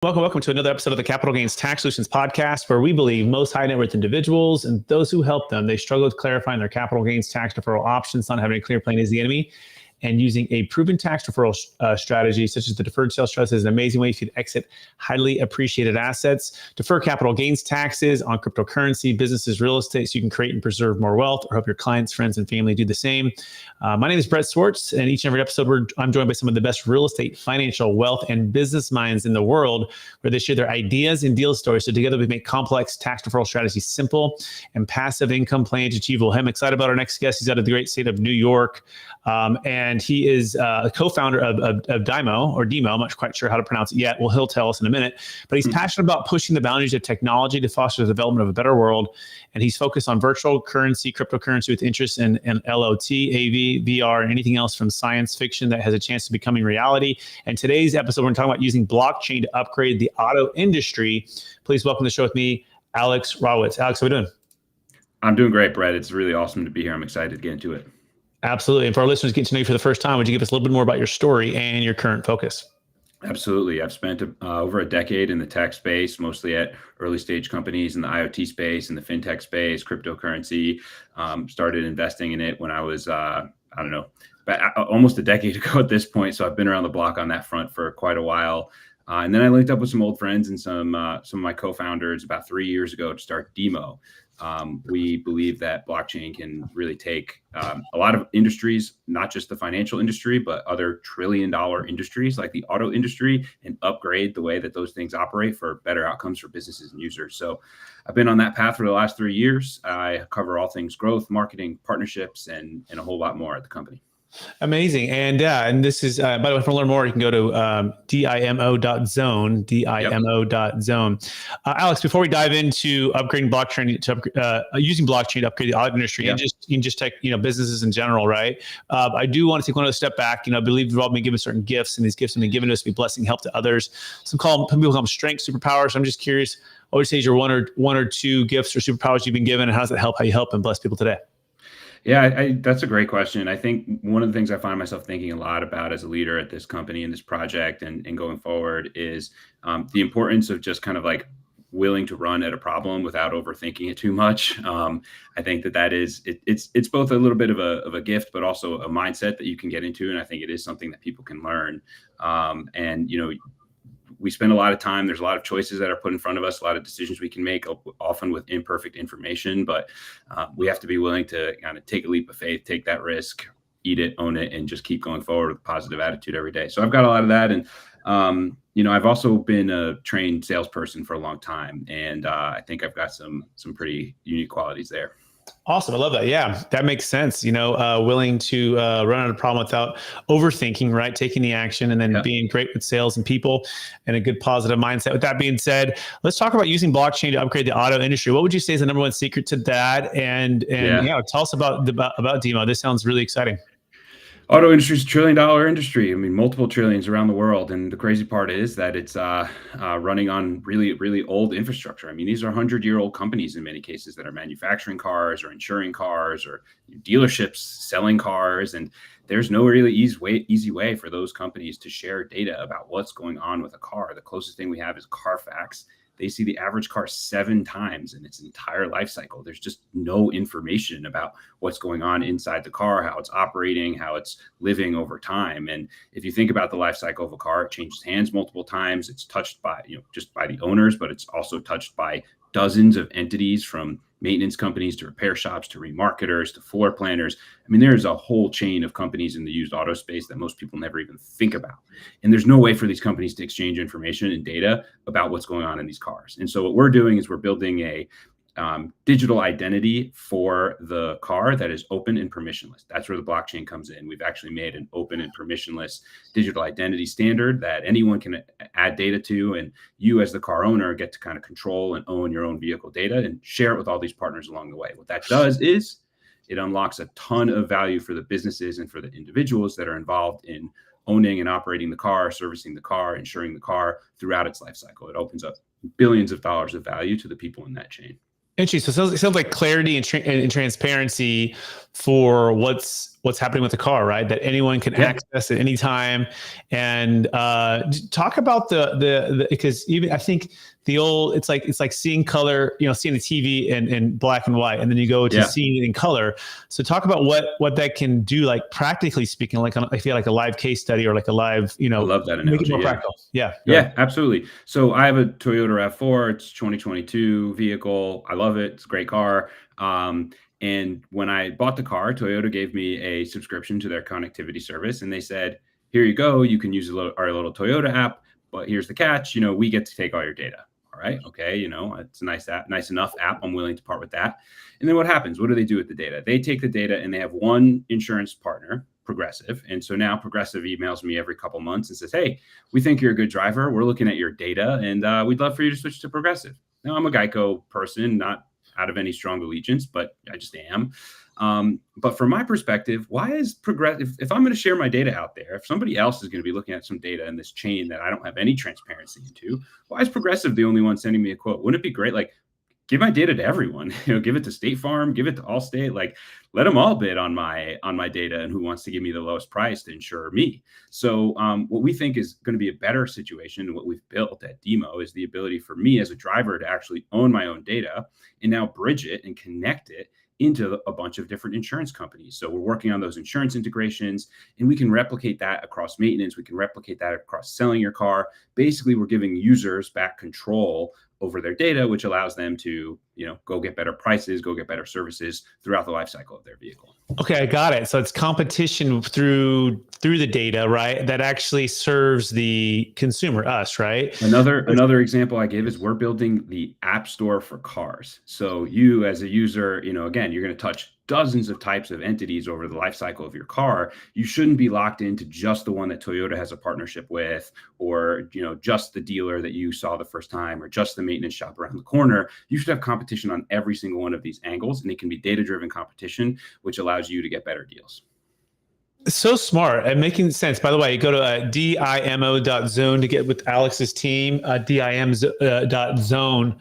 Welcome to another episode of the Capital Gains Tax Solutions podcast, where we believe most high net worth individuals and those who help them, they struggle with clarifying their capital gains tax deferral options. Not having a clear plan is the enemy. And using a proven tax deferral strategy, such as the deferred sales trust, is an amazing way for you to exit highly appreciated assets, defer capital gains taxes on cryptocurrency, businesses, real estate, so you can create and preserve more wealth, or help your clients, friends, and family do the same. My name is Brett Swartz, and each and every episode, I'm joined by some of the best real estate, financial, wealth, and business minds in the world, where they share their ideas and deal stories. So together we make complex tax deferral strategies simple and passive income plans achievable. I'm excited about our next guest. He's out of the great state of New York. And he is a co-founder of Dymo, or Demo. I'm not quite sure how to pronounce it yet. Well, he'll tell us in a minute. But he's passionate about pushing the boundaries of technology to foster the development of a better world. And he's focused on virtual currency, cryptocurrency, with interest in LOT, AV, VR, and anything else from science fiction that has a chance to becoming reality. And today's episode, we're going to talk about using blockchain to upgrade the auto industry. Please welcome to the show with me, Alex Rawitz. Alex, how are we doing? I'm doing great, Brett. It's really awesome to be here. I'm excited to get into it. Absolutely. And for our listeners getting to know you for the first time, would you give us a little bit more about your story and your current focus? Absolutely. I've spent over a decade in the tech space, mostly at early stage companies in the IoT space, in the fintech space, cryptocurrency. Started investing in it when I was, almost a decade ago at this point. So I've been around the block on that front for quite a while. And then I linked up with some old friends and some of my co-founders about 3 years ago to start Demo. We believe that blockchain can really take a lot of industries, not just the financial industry, but other trillion-dollar industries like the auto industry, and upgrade the way that those things operate for better outcomes for businesses and users. So I've been on that path for the last 3 years. I cover all things growth, marketing, partnerships, and a whole lot more at the company. Amazing. And this is, by the way, to learn more, you can go to dimo.zone, dimo.zone. Alex, before we dive into upgrading blockchain to using blockchain to upgrade the auto industry, and just take, businesses in general, right? I do want to take one other step back. I believe we've all been given certain gifts, and these gifts have been given to us to be blessing, help to others. Some people call them strengths, superpowers. So I'm just curious, what would you say is your one or two gifts or superpowers you've been given, and how does that help, how you help and bless people today? Yeah, that's a great question. I think one of the things I find myself thinking a lot about as a leader at this company and this project and going forward is the importance of just kind of like willing to run at a problem without overthinking it too much. I think that is, it's both a little bit of a gift, but also a mindset that you can get into. And I think it is something that people can learn. We spend a lot of time. There's a lot of choices that are put in front of us, a lot of decisions we can make, often with imperfect information, but we have to be willing to kind of take a leap of faith, take that risk, eat it, own it, and just keep going forward with a positive attitude every day. So I've got a lot of that. And, I've also been a trained salesperson for a long time. And I think I've got some pretty unique qualities there. Awesome. I love that. Yeah, that makes sense. Willing to run out of a problem without overthinking, right? Taking the action, and then being great with sales and people, and a good positive mindset. With that being said, let's talk about using blockchain to upgrade the auto industry. What would you say is the number one secret to that? And tell us about Demo. This sounds really exciting. Auto industry is $1 trillion industry. I mean, multiple trillions around the world. And the crazy part is that it's running on really, really old infrastructure. I mean, these are 100-year-old companies in many cases that are manufacturing cars or insuring cars or dealerships selling cars. And there's no really easy way for those companies to share data about what's going on with a car. The closest thing we have is Carfax. They see the average car 7 times in its entire life cycle. There's just no information about what's going on inside the car, how it's operating, how it's living over time. And if you think about the life cycle of a car, it changes hands multiple times. It's touched by, just by the owners, but it's also touched by dozens of entities, from maintenance companies to repair shops to remarketers to floor planners. I mean, there's a whole chain of companies in the used auto space that most people never even think about. And there's no way for these companies to exchange information and data about what's going on in these cars. And so what we're doing is we're building a digital identity for the car that is open and permissionless. That's where the blockchain comes in. We've actually made an open and permissionless digital identity standard that anyone can add data to, and you as the car owner get to kind of control and own your own vehicle data and share it with all these partners along the way. What that does is it unlocks a ton of value for the businesses and for the individuals that are involved in owning and operating the car, servicing the car, insuring the car throughout its life cycle. It opens up billions of dollars of value to the people in that chain. Interesting. So it sounds like clarity and transparency for what's what's happening with the car, right? That anyone can access at any time. And talk about the because even I think it's like seeing color, seeing the TV in black and white, and then you go to seeing it in color. So talk about what that can do, like practically speaking, like I feel like a live case study or like a live, I love that analogy. Make it more practical. Yeah, absolutely. So I have a Toyota RAV4. It's 2022 vehicle. I love it. It's a great car. And when I bought the car, Toyota gave me a subscription to their connectivity service, and they said, "Here you go. You can use our little Toyota app, but here's the catch. We get to take all your data." All right, okay, it's a nice app, nice enough app. I'm willing to part with that. And then what happens? What do they do with the data? They take the data and they have one insurance partner, Progressive. And so now Progressive emails me every couple months and says, "Hey, we think you're a good driver. We're looking at your data, and we'd love for you to switch to Progressive." Now, I'm a Geico person, not out of any strong allegiance, but I just am. But from my perspective, why is Progressive, if I'm going to share my data out there, if somebody else is going to be looking at some data in this chain that I don't have any transparency into, why is Progressive the only one sending me a quote? Wouldn't it be great? Like, give my data to everyone, give it to State Farm, give it to Allstate, like let them all bid on my data and who wants to give me the lowest price to insure me. So what we think is going to be a better situation, and what we've built at Demo, is the ability for me as a driver to actually own my own data and now bridge it and connect it into a bunch of different insurance companies. So we're working on those insurance integrations, and we can replicate that across maintenance. We can replicate that across selling your car. Basically, we're giving users back control over their data, which allows them to, go get better prices, go get better services throughout the life cycle of their vehicle. Okay, I got it. So it's competition through the data, right? That actually serves the consumer, us, right? Another example I give is we're building the app store for cars. So you as a user, again, you're going to touch dozens of types of entities over the life cycle of your car. You shouldn't be locked into just the one that Toyota has a partnership with, or just the dealer that you saw the first time, or just the maintenance shop around the corner. You should have competition on every single one of these angles, and it can be data-driven competition, which allows you to get better deals. So smart and making sense. By the way, go to dimo.zone to get with Alex's team, dim.zone.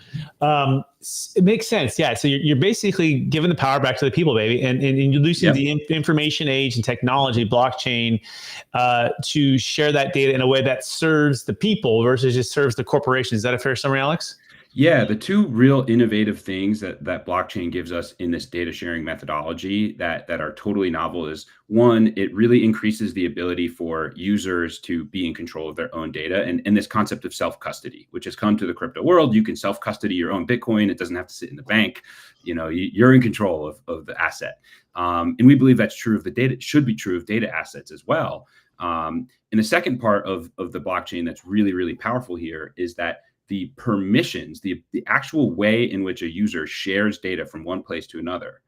It makes sense. Yeah. So you're basically giving the power back to the people, baby. And you're using the information age and technology, blockchain, to share that data in a way that serves the people versus just serves the corporation. Is that a fair summary, Alex? Yeah, the two real innovative things that blockchain gives us in this data sharing methodology that are totally novel is, one, it really increases the ability for users to be in control of their own data, and this concept of self-custody, which has come to the crypto world. You can self-custody your own Bitcoin. It doesn't have to sit in the bank. You're in control of the asset. And we believe that's true of the data. It should be true of data assets as well. And the second part of the blockchain that's really, really powerful here is that the permissions, the actual way in which a user shares data from one place to another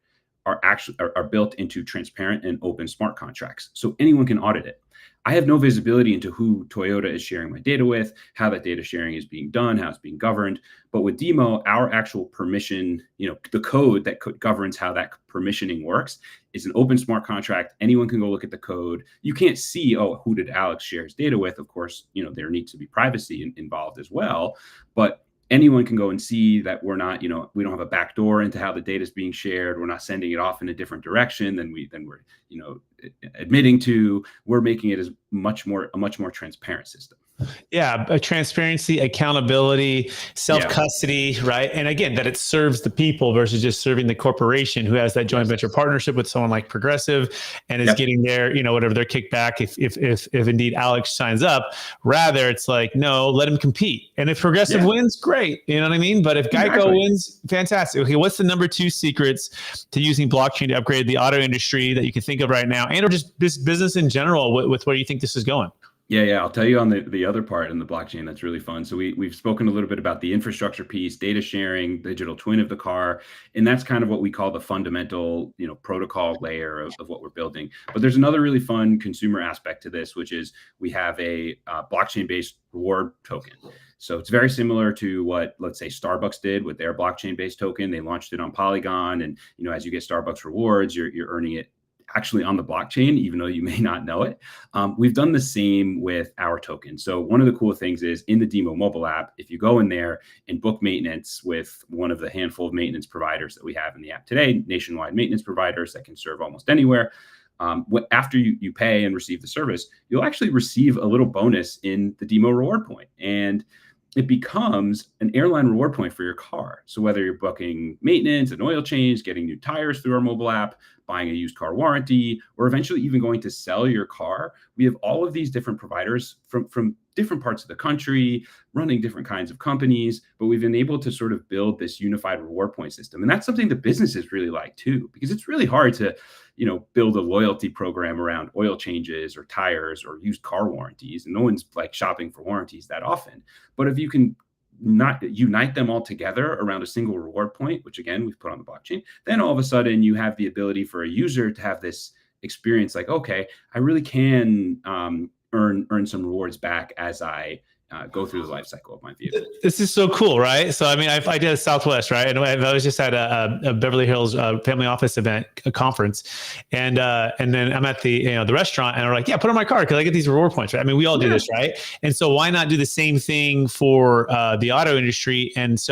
are built into transparent and open smart contracts. So anyone can audit it. I have no visibility into who Toyota is sharing my data with, how that data sharing is being done, how it's being governed. But with Demo, our actual permission, the code that governs how that permissioning works is an open smart contract. Anyone can go look at the code. You can't see, who did Alex share his data with? Of course, there needs to be privacy involved as well. But anyone can go and see that we're not, we don't have a back door into how the data is being shared. We're not sending it off in a different direction than we're, admitting to. We're making it a much more transparent system. Yeah, transparency, accountability, self-custody, right? And again, that it serves the people versus just serving the corporation who has that joint venture partnership with someone like Progressive and is getting their, whatever their kickback if indeed Alex signs up. Rather, it's like, no, let him compete. And if Progressive wins, great. You know what I mean? But if Geico wins, fantastic. Okay, what's the number 2 secrets to using blockchain to upgrade the auto industry that you can think of right now, and or just this business in general with where you think this is going? Yeah. I'll tell you on the other part in the blockchain that's really fun. So we've spoken a little bit about the infrastructure piece, data sharing, digital twin of the car, and that's kind of what we call the fundamental, protocol layer of what we're building. But there's another really fun consumer aspect to this, which is we have a blockchain-based reward token. So it's very similar to what, let's say, Starbucks did with their blockchain-based token. They launched it on Polygon, and as you get Starbucks rewards, you're earning it actually on the blockchain, even though you may not know it. We've done the same with our token. So one of the cool things is in the Demo mobile app, if you go in there and book maintenance with one of the handful of maintenance providers that we have in the app today, nationwide maintenance providers that can serve almost anywhere, after you pay and receive the service, you'll actually receive a little bonus in the Demo reward point. And it becomes an airline reward point for your car. So whether you're booking maintenance, an oil change, getting new tires through our mobile app, buying a used car warranty, or eventually even going to sell your car, we have all of these different providers from different parts of the country, running different kinds of companies, but we've been able to sort of build this unified reward point system. And that's something the businesses really like too, because it's really hard to, build a loyalty program around oil changes or tires or used car warranties. And no one's like shopping for warranties that often. But if you can not unite them all together around a single reward point, which again, we've put on the blockchain, then all of a sudden you have the ability for a user to have this experience like, okay, I really can earn some rewards back as I go through the life cycle of my vehicle. This is so cool, right? So, I mean, I did a Southwest, right? And I was just at a Beverly Hills family office event, a conference. And then I'm at the restaurant and I'm like, yeah, put on my card because I get these reward points, right? I mean, we all do this, right? And so why not do the same thing for the auto industry? And it's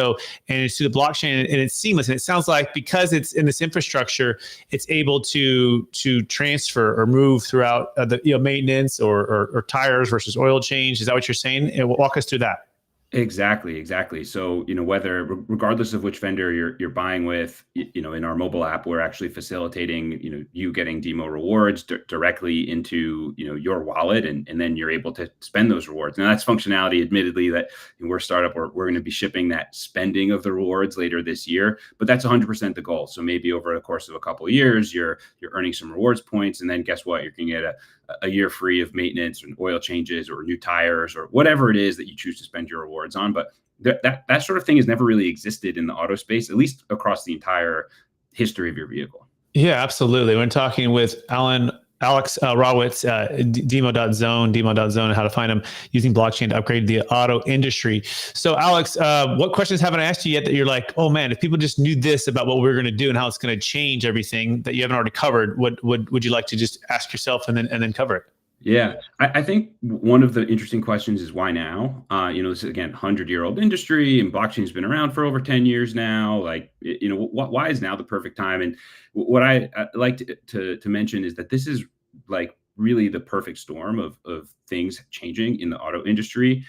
through the blockchain and it's seamless. And it sounds like because it's in this infrastructure, it's able to transfer or move throughout the maintenance or tires versus oil change. Is that what you're saying? Walk us through that. Exactly. So, whether regardless of which vendor you're buying with, in our mobile app, we're actually facilitating, you getting Demo rewards directly into, your wallet, and then you're able to spend those rewards. Now that's functionality, admittedly, that we're a startup, we're going to be shipping that spending of the rewards later this year, but that's 100% the goal. So maybe over the course of a couple of years, you're earning some rewards points, and then guess what? You're going to get a year free of maintenance and oil changes or new tires or whatever it is that you choose to spend your rewards on. But that sort of thing has never really existed in the auto space, at least across the entire history of your vehicle. Yeah, absolutely. We're talking with Alex Rawitz, Demo.zone, how to find them using blockchain to upgrade the auto industry. So Alex, what questions haven't I asked you yet that you're like, oh man, if people just knew this about what we're going to do and how it's going to change everything that you haven't already covered, what would you like to just ask yourself and then cover it? Yeah, I think one of the interesting questions is why now? This is, again, 100-year-old industry, and blockchain's been around for over 10 years now. Like, why is now the perfect time? And what I like to mention is that this is like really the perfect storm of things changing in the auto industry.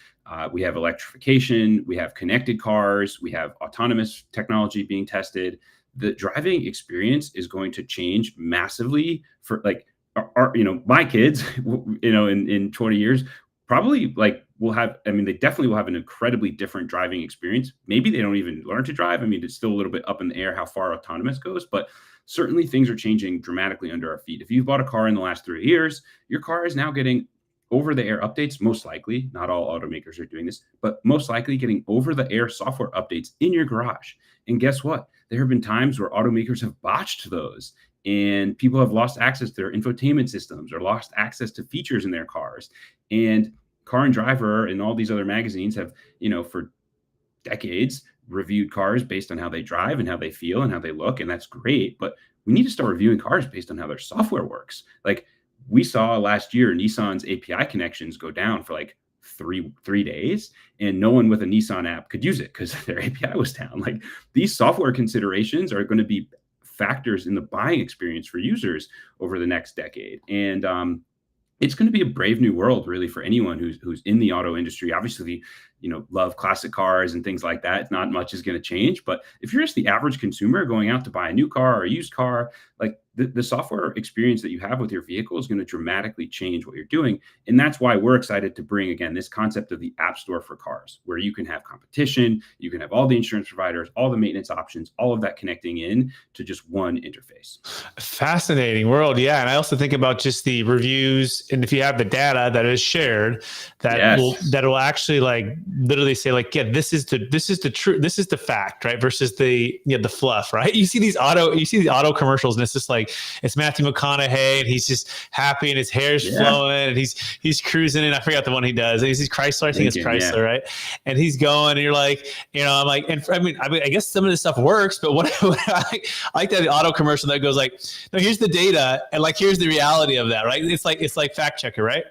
We have electrification, we have connected cars, we have autonomous technology being tested. The driving experience is going to change massively for my kids, in 20 years, probably they definitely will have an incredibly different driving experience. Maybe they don't even learn to drive. I mean, it's still a little bit up in the air how far autonomous goes, but certainly things are changing dramatically under our feet. If you've bought a car in the last 3 years, your car is now getting over-the-air updates, most likely. Not all automakers are doing this, but most likely getting over-the-air software updates in your garage. And guess what? There have been times where automakers have botched those, and people have lost access to their infotainment systems or lost access to features in their cars. And Car and Driver and all these other magazines have, for decades reviewed cars based on how they drive and how they feel and how they look. And that's great. But we need to start reviewing cars based on how their software works. Like we saw last year, Nissan's API connections go down for like three days, and no one with a Nissan app could use it because their API was down. Like these software considerations are going to be factors in the buying experience for users over the next decade. And it's going to be a brave new world really for anyone who's in the auto industry. Obviously, love classic cars and things like that. Not much is going to change. But if you're just the average consumer going out to buy a new car or a used car, like the software experience that you have with your vehicle is going to dramatically change what you're doing. And that's why we're excited to bring, again, this concept of the App Store for cars, where you can have competition, you can have all the insurance providers, all the maintenance options, all of that connecting in to just one interface. Fascinating world. Yeah. And I also think about just the reviews. And if you have the data that is shared, that will actually like literally say like, yeah, this is the truth. This is the fact, right? Versus the fluff, right? You see the auto commercials and it's just like, it's Matthew McConaughey and he's just happy and his hair's flowing and he's cruising, and I forgot the one he does. He's Chrysler, I think it's Chrysler, right? And he's going, and you're like, I'm like, and I mean, I guess some of this stuff works, but what I like that auto commercial that goes like, no, here's the data, and like here's the reality of that, right? It's like fact checker, right?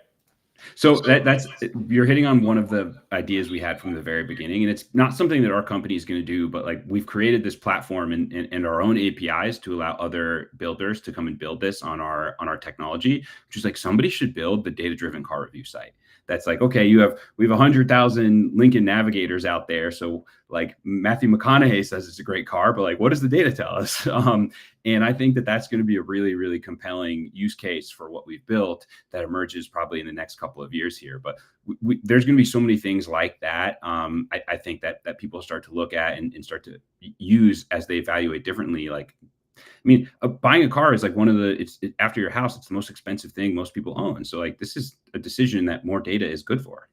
So that's you're hitting on one of the ideas we had from the very beginning, and it's not something that our company is going to do, but like we've created this platform and our own APIs to allow other builders to come and build this on our technology, which is like somebody should build the data-driven car review site. That's like, okay, we have 100,000 Lincoln Navigators out there. So like Matthew McConaughey says it's a great car, but like, what does the data tell us? And I think that that's going to be a really, really compelling use case for what we've built that emerges probably in the next couple of years here. But there's going to be so many things like that. I think that people start to look at and start to use as they evaluate differently. Like, I mean, buying a car is like after your house, it's the most expensive thing most people own. So like, this is a decision that more data is good for.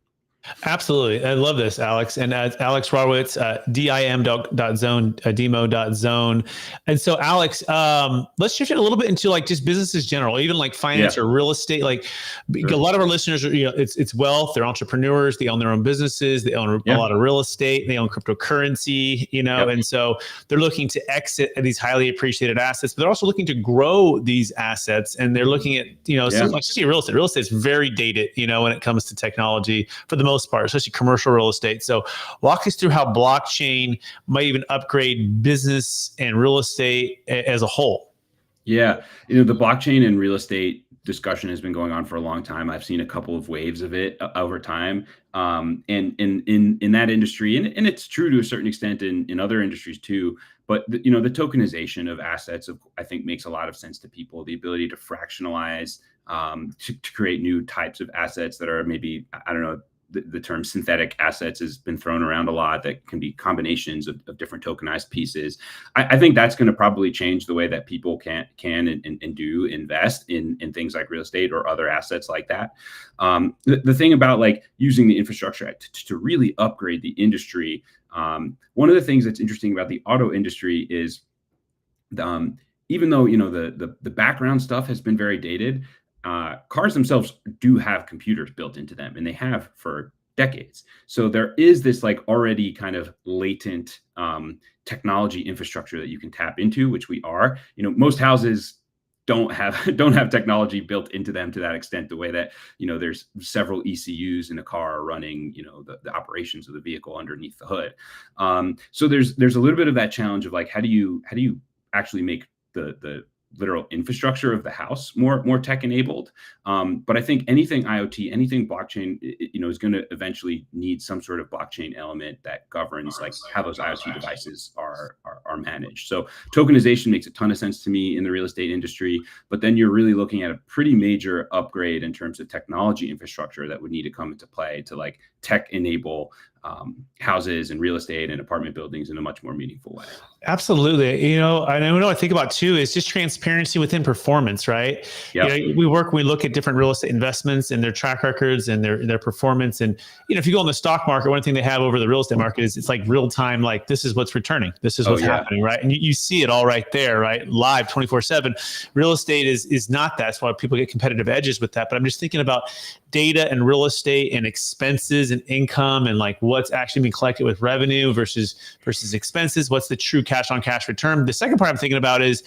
Absolutely. I love this, Alex. And Alex Rodowitz, dim.zone, demo.zone. And so, Alex, let's shift it a little bit into like just businesses general, even like finance or real estate. Like a lot of our listeners are, it's wealth. They're entrepreneurs. They own their own businesses. They own a lot of real estate. They own cryptocurrency, and so they're looking to exit these highly appreciated assets, but they're also looking to grow these assets. And they're looking at, especially real estate. Real estate is very dated, when it comes to technology for the most part, especially commercial real estate. So walk us through how blockchain might even upgrade business and real estate as a whole. Yeah. The blockchain and real estate discussion has been going on for a long time. I've seen a couple of waves of it over time. And in that industry, and it's true to a certain extent in other industries too, but the tokenization of assets, I think, makes a lot of sense to people. The ability to fractionalize, to create new types of assets that are maybe, I don't know, the term synthetic assets has been thrown around a lot, that can be combinations of different tokenized pieces. I think that's going to probably change the way that people can and do invest in things like real estate or other assets like that. The thing about like using the infrastructure to really upgrade the industry, one of the things that's interesting about the auto industry is even though the background stuff has been very dated, cars themselves do have computers built into them, and they have for decades. So there is this like already kind of latent technology infrastructure that you can tap into, which we are. Most houses don't have technology built into them to that extent, the way that there's several ECUs in a car running the operations of the vehicle underneath the hood. So there's a little bit of that challenge of like, how do you actually make the literal infrastructure of the house more tech enabled. But I think anything IoT, anything blockchain, is going to eventually need some sort of blockchain element that governs like how those IoT devices are managed. So tokenization makes a ton of sense to me in the real estate industry, but then you're really looking at a pretty major upgrade in terms of technology infrastructure that would need to come into play to like tech enable houses and real estate and apartment buildings in a much more meaningful way. Absolutely. And I know what I think about too is just transparency within performance, right? Yep. We look at different real estate investments and their track records and their performance. And, if you go on the stock market, one thing they have over the real estate market is it's like real time, like this is what's returning. This is what's happening, right? And you see it all right there, right? Live 24/7. Real estate is not that. That's why people get competitive edges with that. But I'm just thinking about data and real estate and expenses and income and like what's actually being collected with revenue versus expenses. What's the true cash on cash return? The second part I'm thinking about is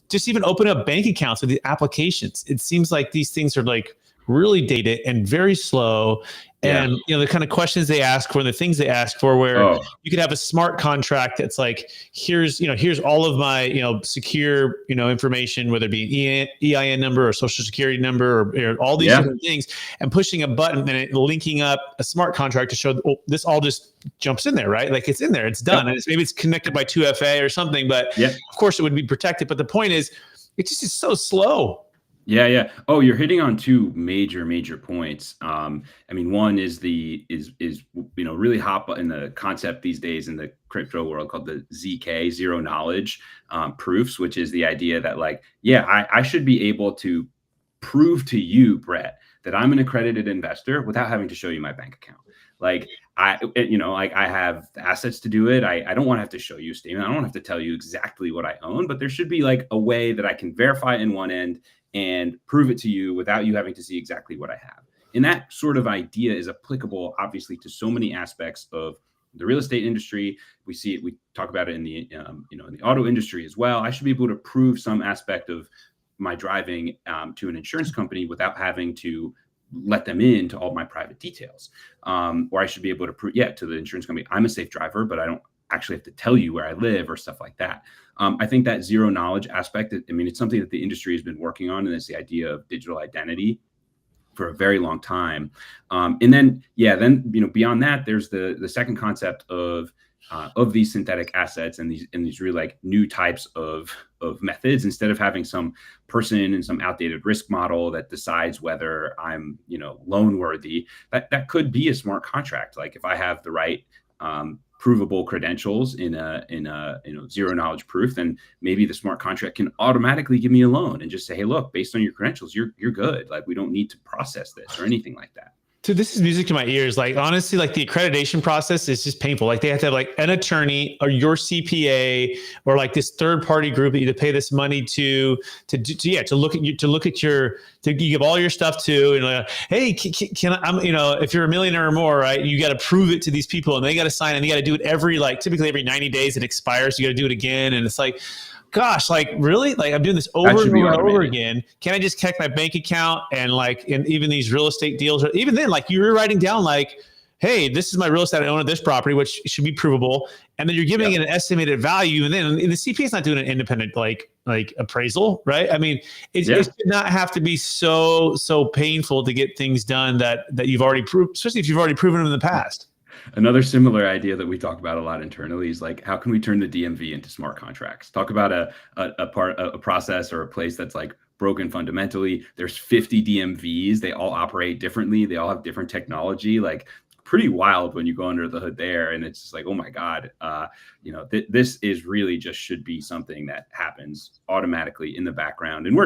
just even open up bank accounts with the applications. It seems like these things are like really dated and very slow. And the kind of questions they ask for and the things they ask for, where you could have a smart contract that's like, here's all of my, secure, information, whether it be EIN number or social security number or all these different things, and pushing a button and it linking up a smart contract to show this all just jumps in there, right? Like it's in there, it's done. And maybe it's connected by 2FA or something, but of course it would be protected. But the point is, it just is so slow. Yeah. Oh, you're hitting on two major points. One is really hot in the concept these days in the crypto world called the ZK, zero knowledge proofs, which is the idea that like, I should be able to prove to you, Brett, that I'm an accredited investor without having to show you my bank account. Like I have assets to do it. I don't want to have to show you a statement. I don't have to tell you exactly what I own, but there should be like a way that I can verify in one end and prove it to you without you having to see exactly what I have. And that sort of idea is applicable, obviously, to so many aspects of the real estate industry. We see it. We talk about it in the in the auto industry as well. I should be able to prove some aspect of my driving to an insurance company without having to let them into all my private details. Or I should be able to prove, to the insurance company, I'm a safe driver, but I don't actually have to tell you where I live or stuff like that. I think that zero knowledge aspect, it's something that the industry has been working on, and it's the idea of digital identity for a very long time. And then beyond that, there's the second concept of these synthetic assets and these really like new types of methods. Instead of having some person and some outdated risk model that decides whether I'm loan worthy, that could be a smart contract. Like if I have the right provable credentials in a zero knowledge proof, then maybe the smart contract can automatically give me a loan and just say, hey, look, based on your credentials, you're good. Like we don't need to process this or anything like that. Dude, this is music to my ears. Like, honestly, like the accreditation process is just painful. Like they have to have like an attorney or your CPA or like this third party group that you pay this money to look at your, to give all your stuff to, and like, hey, can I, if you're a millionaire or more, right, you got to prove it to these people and they got to sign, and you got to do it typically every 90 days it expires. You got to do it again. And it's like, gosh, like really? Like I'm doing this over and over and over again. Can I just check my bank account and even these real estate deals, or even then, like you're writing down like, hey, this is my real estate, I own this property, which should be provable. And then you're giving it an estimated value. And then the CPA is not doing an independent like appraisal, right? It should not have to be so painful to get things done that you've already proved, especially if you've already proven them in the past. Another similar idea that we talk about a lot internally is like, how can we turn the DMV into smart contracts? Talk about a process or a place that's like broken fundamentally. There's 50 DMVs. They all operate differently. They all have different technology. Like pretty wild when you go under the hood there. And it's just like, oh my God, this is really just should be something that happens automatically in the background. And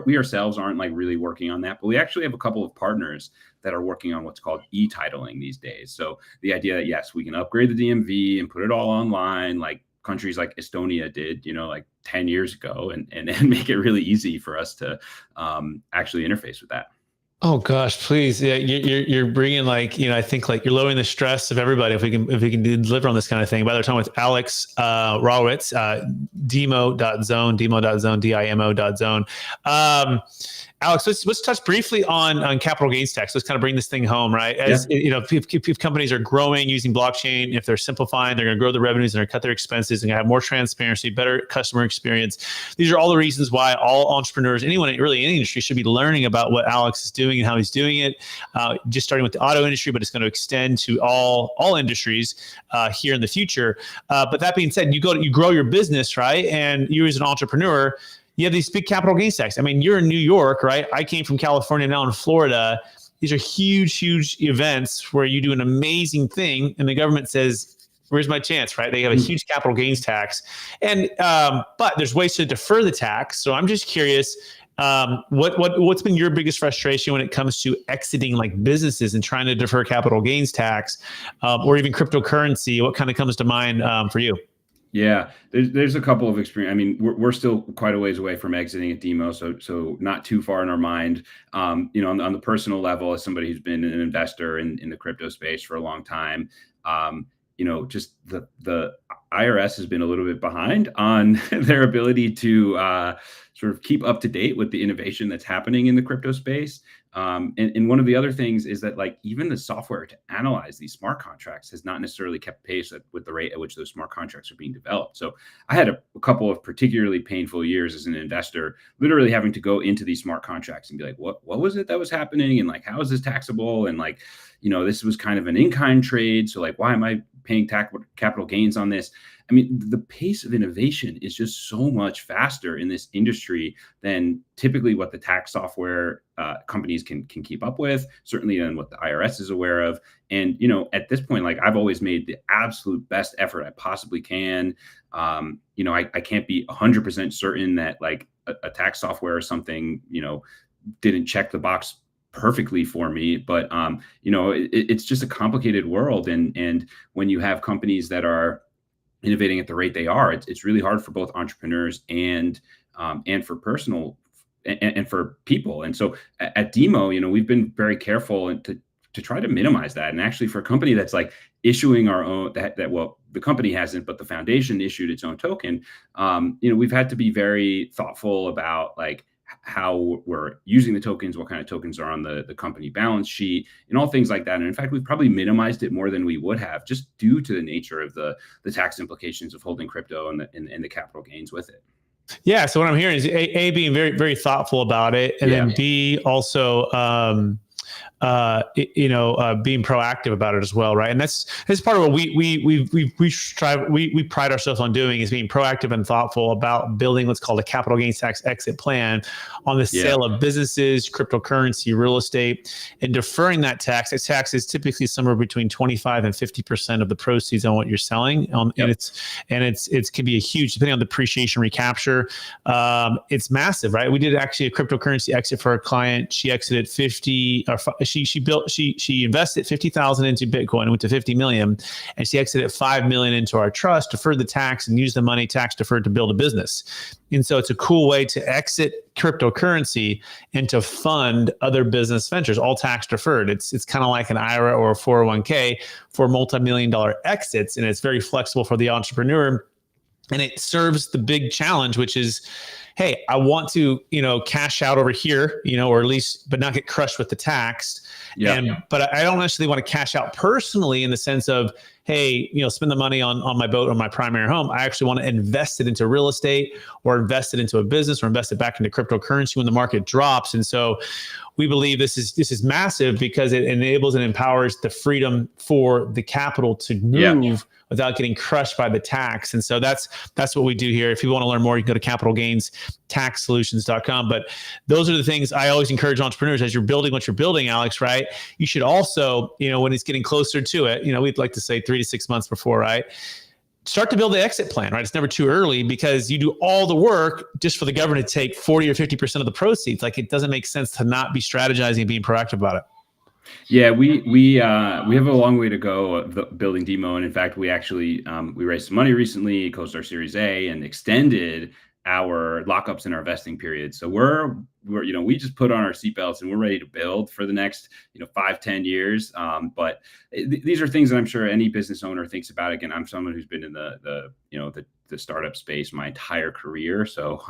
we ourselves aren't like really working on that, but we actually have a couple of partners that are working on what's called e-titling these days. So the idea that, yes, we can upgrade the DMV and put it all online, like countries like Estonia did, like 10 years ago, and make it really easy for us to actually interface with that. Oh gosh, please. Yeah, you're bringing I think like you're lowering the stress of everybody if we can deliver on this kind of thing. By the time with Alex Rawitz, dimo.zone, dimo.zone. Alex, let's touch briefly on capital gains tax. Let's kind of bring this thing home, right? As if companies are growing using blockchain, if they're simplifying, they're going to grow the revenues and they're going to cut their expenses and have more transparency, better customer experience. These are all the reasons why all entrepreneurs, anyone in really any industry, should be learning about what Alex is doing and how he's doing it. Just starting with the auto industry, but it's going to extend to all industries here in the future. But that being said, you grow your business, right? And you as an entrepreneur, you have these big capital gains tax. You're in New York, right? I came from California, now in Florida. These are huge, huge events where you do an amazing thing and the government says, where's my chance, right? They have a huge capital gains tax. And but there's ways to defer the tax. So I'm just curious, what's been your biggest frustration when it comes to exiting like businesses and trying to defer capital gains tax, or even cryptocurrency? What kind of comes to mind for you? Yeah, there's a couple of experience. We're still quite a ways away from exiting at Demo, so not too far in our mind. On the personal level, as somebody who's been an investor in the crypto space for a long time, just the IRS has been a little bit behind on their ability to sort of keep up to date with the innovation that's happening in the crypto space. And one of the other things is that like even the software to analyze these smart contracts has not necessarily kept pace with the rate at which those smart contracts are being developed. So I had a couple of particularly painful years as an investor, literally having to go into these smart contracts and be like, what was it that was happening? And like, how is this taxable? And like, this was kind of an in-kind trade. So like, why am I paying capital gains on this? The pace of innovation is just so much faster in this industry than typically what the tax software companies can keep up with, certainly than what the IRS is aware of. And, at this point, like I've always made the absolute best effort I possibly can. I can't be 100% certain that like a tax software or something, didn't check the box perfectly for me, but it's just a complicated world. And when you have companies that are innovating at the rate they are, it's really hard for both entrepreneurs and for personal and for people. And so at Demo, we've been very careful to try to minimize that. And actually for a company that's like issuing our own, well, the company hasn't, but the foundation issued its own token. We've had to be very thoughtful about like how we're using the tokens, what kind of tokens are on the company balance sheet, and all things like that. And in fact, we've probably minimized it more than we would have, just due to the nature of the tax implications of holding crypto and the capital gains with it. Yeah. So what I'm hearing is A, being very, very thoughtful about it, and then B, also being proactive about it as well, right? And that's part of what we pride ourselves on doing, is being proactive and thoughtful about building what's called a capital gains tax exit plan on the sale of businesses, cryptocurrency, real estate, and deferring that tax. That tax is typically somewhere between 25 and 50% of the proceeds on what you're selling, and it can be a huge, depending on depreciation recapture. It's massive, right? We did actually a cryptocurrency exit for a client. She exited 50. She invested 50,000 into Bitcoin, went to 50 million, and she exited 5 million into our trust, deferred the tax, and used the money tax deferred to build a business. And so it's a cool way to exit cryptocurrency and to fund other business ventures, all tax deferred. It's kind of like an IRA or a 401k for multi-million-dollar exits, and it's very flexible for the entrepreneur. And it serves the big challenge, which is, hey, I want to, cash out over here, or at least, but not get crushed with the tax. But I don't necessarily want to cash out personally, in the sense of, hey, spend the money on my boat or my primary home. I actually want to invest it into real estate, or invest it into a business, or invest it back into cryptocurrency when the market drops. And so we believe this is massive, because it enables and empowers the freedom for the capital to move without getting crushed by the tax. And so that's what we do here. If you want to learn more, you can go to capitalgainstaxsolutions.com. But those are the things I always encourage entrepreneurs, as you're building what you're building, Alex, right? You should also, when it's getting closer to it, we'd like to say 3 to 6 months before, right? Start to build the exit plan, right? It's never too early, because you do all the work just for the government to take 40 or 50% of the proceeds. Like, it doesn't make sense to not be strategizing and being proactive about it. Yeah, we have a long way to go building Demo, and in fact, we actually we raised some money recently, closed our Series A, and extended our lockups in our vesting period. So we're we just put on our seatbelts and we're ready to build for the next 5-10 years. But these are things that I'm sure any business owner thinks about. Again, I'm someone who's been in the startup space my entire career, so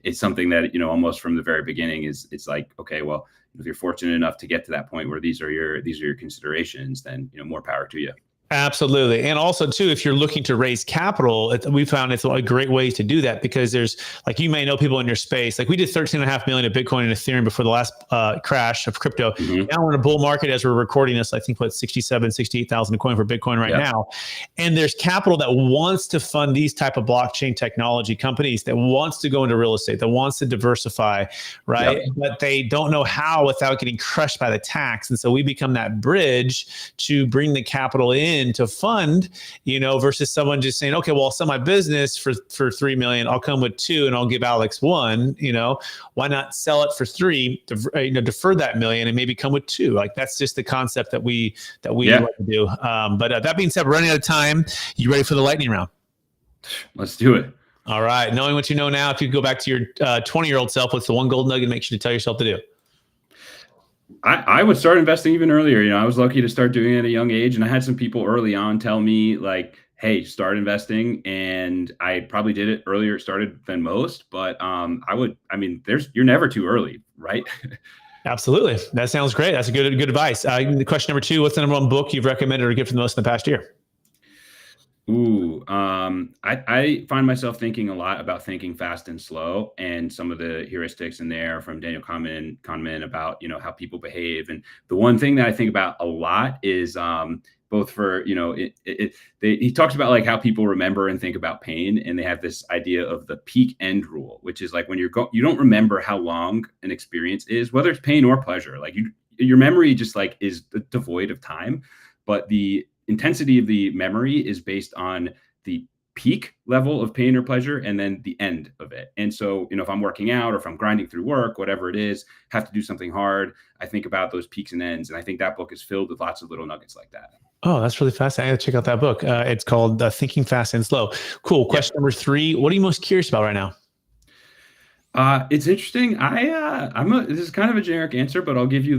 it's something that almost from the very beginning it's like, okay, well, if you're fortunate enough to get to that point where these are your considerations, then more power to you. Absolutely. And also too, if you're looking to raise capital, we found it's a great way to do that, because there's, like, you may know people in your space. Like, we did 13.5 million of Bitcoin and Ethereum before the last crash of crypto. Now we're in a bull market as we're recording this. I think 68,000 a coin for Bitcoin right now. And there's capital that wants to fund these type of blockchain technology companies, that wants to go into real estate, that wants to diversify, right? But they don't know how without getting crushed by the tax. And so we become that bridge to bring the capital in to fund, versus someone just saying, okay, well, I'll sell my business for 3 million. I'll come with 2 and I'll give Alex 1. Why not sell it for 3, defer that million and maybe come with 2? Like, that's just the concept that we like to do. But that being said, we're running out of time. You ready for the lightning round? Let's do it. All right. Knowing what you know now, if you go back to your 20-year-old self, what's the one gold nugget make sure to tell yourself to do? I would start investing even earlier. I was lucky to start doing it at a young age, and I had some people early on tell me, like, hey, start investing. And I probably did it earlier, started than most, but you're never too early, right? Absolutely. That sounds great. That's good advice. Question number 2, what's the number 1 book you've recommended or given the most in the past year? I find myself thinking a lot about thinking fast and slow, and some of the heuristics in there from Daniel Kahneman about, how people behave. And the one thing that I think about a lot is, both for, he talks about like how people remember and think about pain. And they have this idea of the peak end rule, which is like when you don't remember how long an experience is, whether it's pain or pleasure. Like your memory just like is devoid of time, but the intensity of the memory is based on the peak level of pain or pleasure and then the end of it. And so, if I'm working out or if I'm grinding through work, whatever it is, have to do something hard, I think about those peaks and ends. And I think that book is filled with lots of little nuggets like that. Oh, that's really fascinating. I got to check out that book. It's called Thinking Fast and Slow. Cool. Question number 3. What are you most curious about right now? It's interesting. This is kind of a generic answer, but I'll give you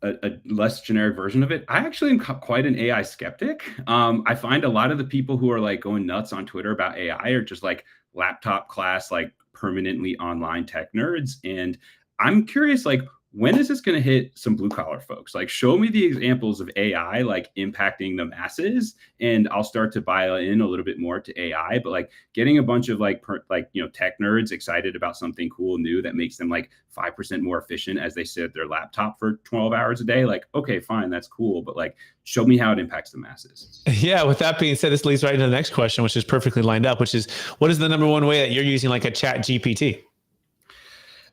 a less generic version of it. I actually am quite an AI skeptic. I find a lot of the people who are like going nuts on Twitter about AI are just like laptop class, like permanently online tech nerds. And I'm curious, like, when is this going to hit some blue collar folks? Like, show me the examples of AI like impacting the masses, and I'll start to buy in a little bit more to AI. But like getting a bunch of tech nerds excited about something cool new that makes them like 5% more efficient as they sit at their laptop for 12 hours a day. Like, okay, fine, that's cool, but like, show me how it impacts the masses. Yeah. With that being said, this leads right into the next question, which is perfectly lined up, which is, what is the number one way that you're using like a Chat GPT?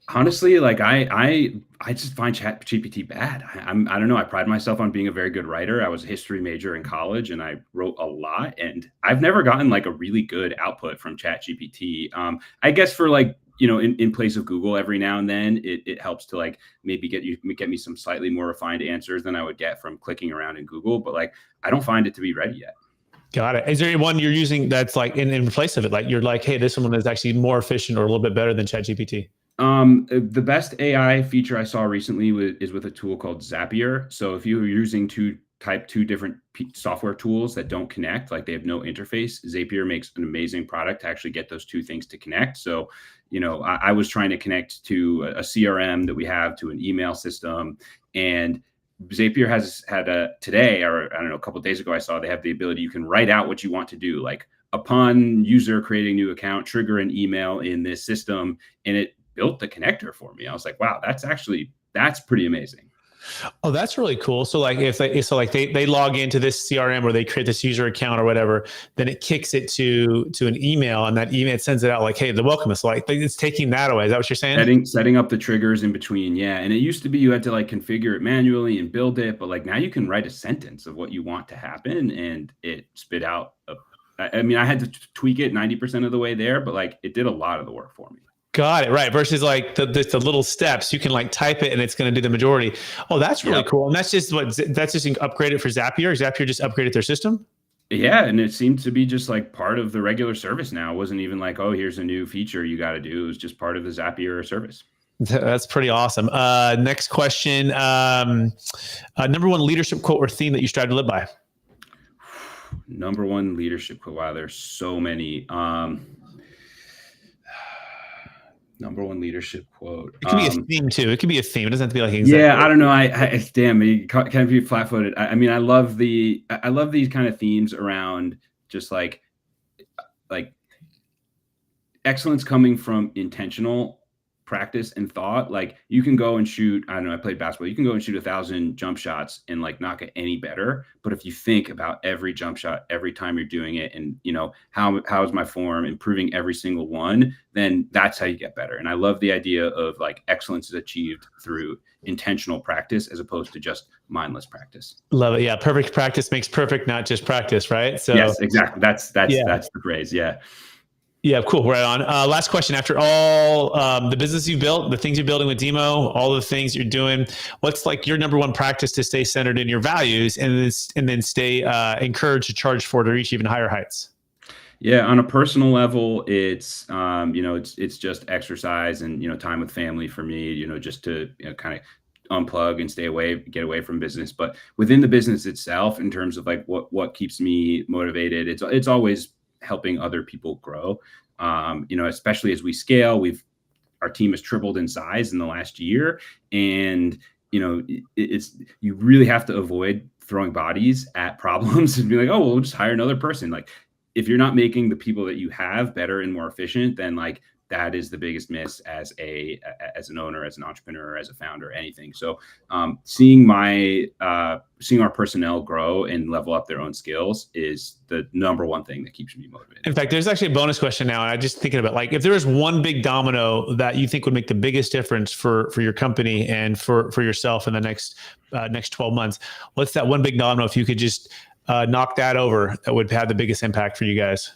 Honestly, like I just find Chat GPT bad. I don't know. I pride myself on being a very good writer. I was a history major in college and I wrote a lot, and I've never gotten like a really good output from Chat GPT. I guess for like, in place of Google every now and then, it helps to like maybe get me some slightly more refined answers than I would get from clicking around in Google. But like, I don't find it to be ready yet. Got it. Is there one you're using that's like in place of it? Like you're like, hey, this one is actually more efficient or a little bit better than Chat GPT? The best AI feature I saw recently is with a tool called Zapier. So if you're using two different software tools that don't connect, like they have no interface, Zapier makes an amazing product to actually get those two things to connect. So, I was trying to connect to a CRM that we have to an email system, and Zapier has had today, or I don't know, a couple of days ago, I saw they have the ability, you can write out what you want to do, like upon user creating new account, trigger an email in this system, and it built the connector for me. I was like, wow, that's pretty amazing. Oh, that's really cool. So like if they log into this CRM or they create this user account or whatever, then it kicks it to an email, and that email, it sends it out like, hey, the welcome is like, it's taking that away. Is that what you're saying? Setting up the triggers in between. Yeah. And it used to be you had to like configure it manually and build it, but like now you can write a sentence of what you want to happen and it spit out. I had to tweak it 90% of the way there, but like it did a lot of the work for me. Got it. Right. Versus like the little steps, you can like type it and it's going to do the majority. Oh, that's really cool. And that's just upgraded for Zapier. Zapier just upgraded their system. Yeah. And it seemed to be just like part of the regular service now. It wasn't even like, oh, here's a new feature you got to do. It was just part of the Zapier service. That's pretty awesome. Next question. Number one leadership quote or theme that you strive to live by? Number one leadership quote. Wow, there's so many. Number one leadership quote. It could be a theme too. It could be a theme. It doesn't have to be like exactly. Yeah, I don't know. I damn, you can't be flat-footed. I mean, I love these kind of themes around just like excellence coming from intentional practice and thought. Like you can go and shoot, I don't know, I played basketball. You can go and shoot 1,000 jump shots and like not get any better. But if you think about every jump shot, every time you're doing it, and how is my form, improving every single one, then that's how you get better. And I love the idea of like excellence is achieved through intentional practice as opposed to just mindless practice. Love it. Yeah. Perfect practice makes perfect, not just practice. Right. So yes, exactly. That's the phrase. Yeah. Yeah, cool. Right on. Last question. After all the business you've built, the things you're building with Demo, all the things you're doing, what's like your number one practice to stay centered in your values and then stay encouraged to charge forward to reach even higher heights? Yeah, on a personal level, it's it's just exercise and time with family for me. Just to kind of unplug and get away from business. But within the business itself, in terms of like what keeps me motivated, it's always helping other people grow. Especially as we scale, our team has tripled in size in the last year, and you really have to avoid throwing bodies at problems and be like, oh, well, we'll just hire another person. Like if you're not making the people that you have better and more efficient, then like that is the biggest miss as an owner, as an entrepreneur, as a founder, anything. So seeing our personnel grow and level up their own skills is the number one thing that keeps me motivated. In fact, there's actually a bonus question now. And I'm just thinking about like, if there was one big domino that you think would make the biggest difference for your company and for yourself in the next 12 months, what's that one big domino? If you could just knock that over, that would have the biggest impact for you guys.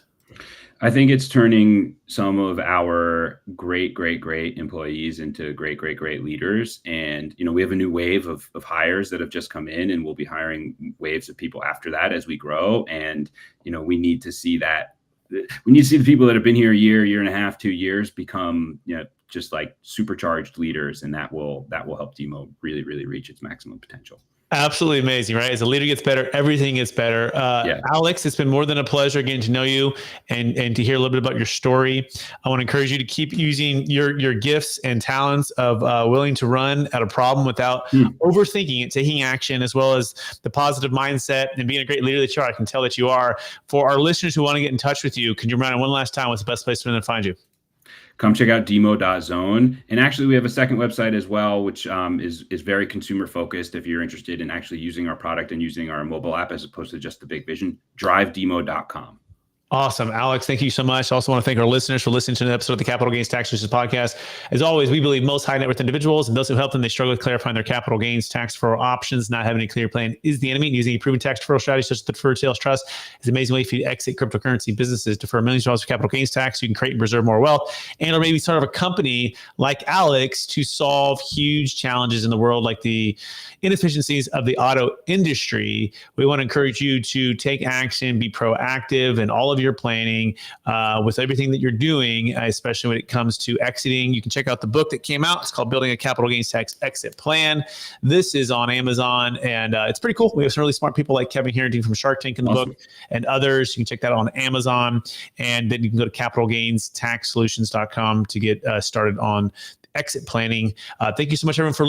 I think it's turning some of our great employees into great leaders. And, we have a new wave of hires that have just come in, and we'll be hiring waves of people after that as we grow. And, we need to see that. We need to see the people that have been here a year and a half, 2 years become, just like supercharged leaders. And that will help Demo really reach its maximum potential. Absolutely amazing, right? As a leader gets better, everything gets better. Yeah. Alex, it's been more than a pleasure getting to know you and to hear a little bit about your story. I want to encourage you to keep using your gifts and talents of willing to run at a problem without overthinking it, taking action, as well as the positive mindset and being a great leader that you are. I can tell that you are. For our listeners who want to get in touch with you, can you remind them one last time what's the best place for them to find you? Come check out demo.zone. And actually, we have a second website as well, which is very consumer focused. If you're interested in actually using our product and using our mobile app as opposed to just the big vision, drivedemo.com. Awesome. Alex, thank you so much. I also want to thank our listeners for listening to an episode of the Capital Gains Tax Solutions Podcast. As always, we believe most high net worth individuals and those who help them, they struggle with clarifying their capital gains tax deferral options. Not having a clear plan is the enemy. And using a proven tax deferral strategy such as the deferred sales trust is an amazing way for you to exit cryptocurrency businesses, defer millions of dollars of capital gains tax. So you can create and preserve more wealth, and or maybe start a company like Alex to solve huge challenges in the world, like the inefficiencies of the auto industry. We want to encourage you to take action, be proactive in all of your planning. With everything that you're doing, especially when it comes to exiting. You can check out the book that came out. It's called Building a Capital Gains Tax Exit Plan. This is on Amazon, and it's pretty cool. We have some really smart people like Kevin Harrington from Shark Tank in the book and others. You can check that out on Amazon, and then you can go to capitalgainstaxsolutions.com to get started on exit planning. Thank you so much, everyone, for listening.